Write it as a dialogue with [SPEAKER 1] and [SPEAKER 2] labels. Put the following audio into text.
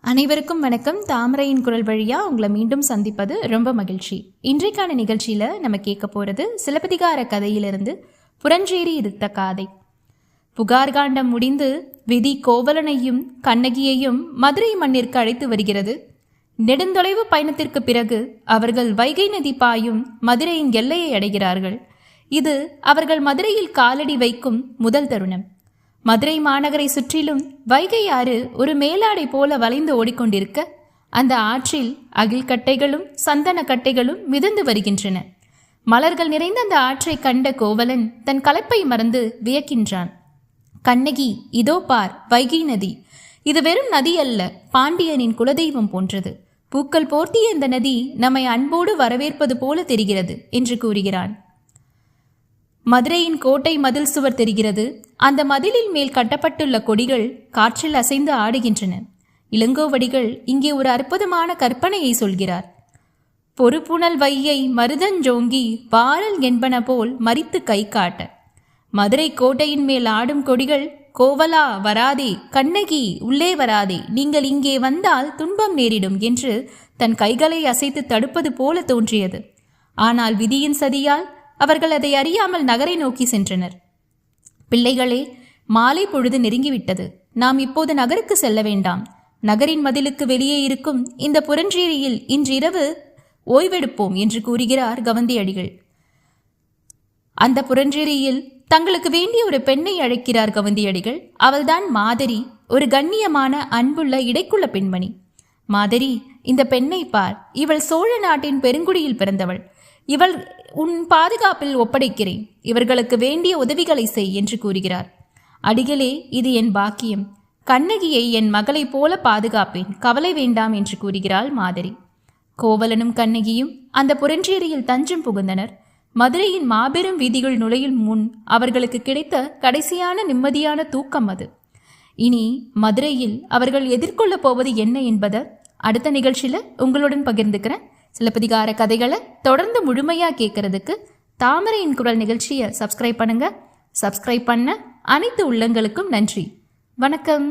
[SPEAKER 1] அனைவருக்கும் வணக்கம். தாமரையின் குரல் வழியாக உங்களை மீண்டும் சந்திப்பது ரொம்ப மகிழ்ச்சி. இன்றைக்கான நிகழ்ச்சியில் நம்ம கேட்க போகிறது சிலப்பதிகார கதையிலிருந்து புறஞ்சேரி இருத்த காதை. புகார்காண்டம் முடிந்து விதி கோவலனையும் கண்ணகியையும் மதுரை மண்ணிற்கு அழைத்து வருகிறது. நெடுந்தொலைவு பயணத்திற்கு பிறகு அவர்கள் வைகை நதி பாயும் மதுரையின் எல்லையை அடைகிறார்கள். இது அவர்கள் மதுரையில் காலடி வைக்கும் முதல் தருணம். மதுரை மாநகரை சுற்றிலும் வைகை ஆறு ஒரு மேலாடை போல வளைந்து ஓடிக்கொண்டிருக்க அந்த ஆற்றில் அகில்கட்டைகளும் சந்தன கட்டைகளும் மிதந்து வருகின்றன. மலர்கள் நிறைந்த அந்த ஆற்றை கண்ட கோவலன் தன் களைப்பை மறந்து வியக்கின்றான். கண்ணகி, இதோ பார், வைகை நதி. இது வெறும் நதி அல்ல, பாண்டியனின் குலதெய்வம் போன்றது. பூக்கள் போர்த்திய இந்த நதி நம்மை அன்போடு வரவேற்பது போல தெரிகிறது என்று கூறுகிறான். மதுரையின் கோட்டை மதில் சுவர் தெரிகிறது. அந்த மதிலில் மேல் கட்டப்பட்டுள்ள கொடிகள் காற்றில் அசைந்து ஆடுகின்றன. இளங்கோவடிகள் இங்கே ஒரு அற்புதமான கற்பனையை சொல்கிறார். பொறுப்புணல் வையை மருதஞ்சோங்கி வாரல் என்பன போல் மறித்து கை காட்ட. மதுரை கோட்டையின் மேல் ஆடும் கொடிகள், கோவலா வராதே, கண்ணகி உள்ளே வராதே, நீங்கள் இங்கே வந்தால் துன்பம் நேரிடும் என்று தன் கைகளை அசைத்து தடுப்பது போல தோன்றியது. ஆனால் விதியின் சதியால் அவர்கள் அதை அறியாமல் நகரை நோக்கி சென்றனர். பிள்ளைகளே, மாலை பொழுது நெருங்கிவிட்டது. நாம் இப்போது நகருக்கு செல்ல வேண்டாம். நகரின் மதிலுக்கு வெளியே இருக்கும் இந்த புறஞ்சேரியில் இன்றிரவு ஓய்வெடுப்போம் என்று கூறுகிறார் கவந்தியடிகள். அந்த புறஞ்சேரியில் தங்களுக்கு வேண்டிய ஒரு பெண்ணை அழைக்கிறார் கவந்தியடிகள். அவள்தான் மாதரி, ஒரு கண்ணியமான அன்புள்ள இடைக்குள்ள பெண்மணி. மாதரி, இந்த பெண்ணை பார். இவள் சோழ நாட்டின் பெருங்குடியில் பிறந்தவள். இவள் உன் பாதுகாப்பில் ஒப்படைக்கிறேன். இவர்களுக்கு வேண்டிய உதவிகளை செய் என்று கூறுகிறார். அடிகளே, இது என் பாக்கியம். கண்ணகியை என் மகளைப் போல பாதுகாப்பேன், கவலை வேண்டாம் என்று கூறுகிறாள் மாதரி. கோவலனும் கண்ணகியும் அந்த புறஞ்சேரியில் தஞ்சம் புகுந்தனர். மதுரையின் மாபெரும் வீதிகள் நுழையும் முன் அவர்களுக்கு கிடைத்த கடைசியான நிம்மதியான தூக்கம் அது. இனி மதுரையில் அவர்கள் எதிர்கொள்ளப் போவது என்ன என்பதை அடுத்த நிகழ்ச்சியில் உங்களுடன் பகிர்ந்துக்கிறேன். சிலப்பதிகார கதைகளை தொடர்ந்து முழுமையாக கேட்கறதுக்கு தாமரையின் குரல் நிகழ்ச்சியை சப்ஸ்கிரைப் பண்ணுங்க. சப்ஸ்கிரைப் பண்ண அனைத்து உள்ளங்களுக்கும் நன்றி. வணக்கம்.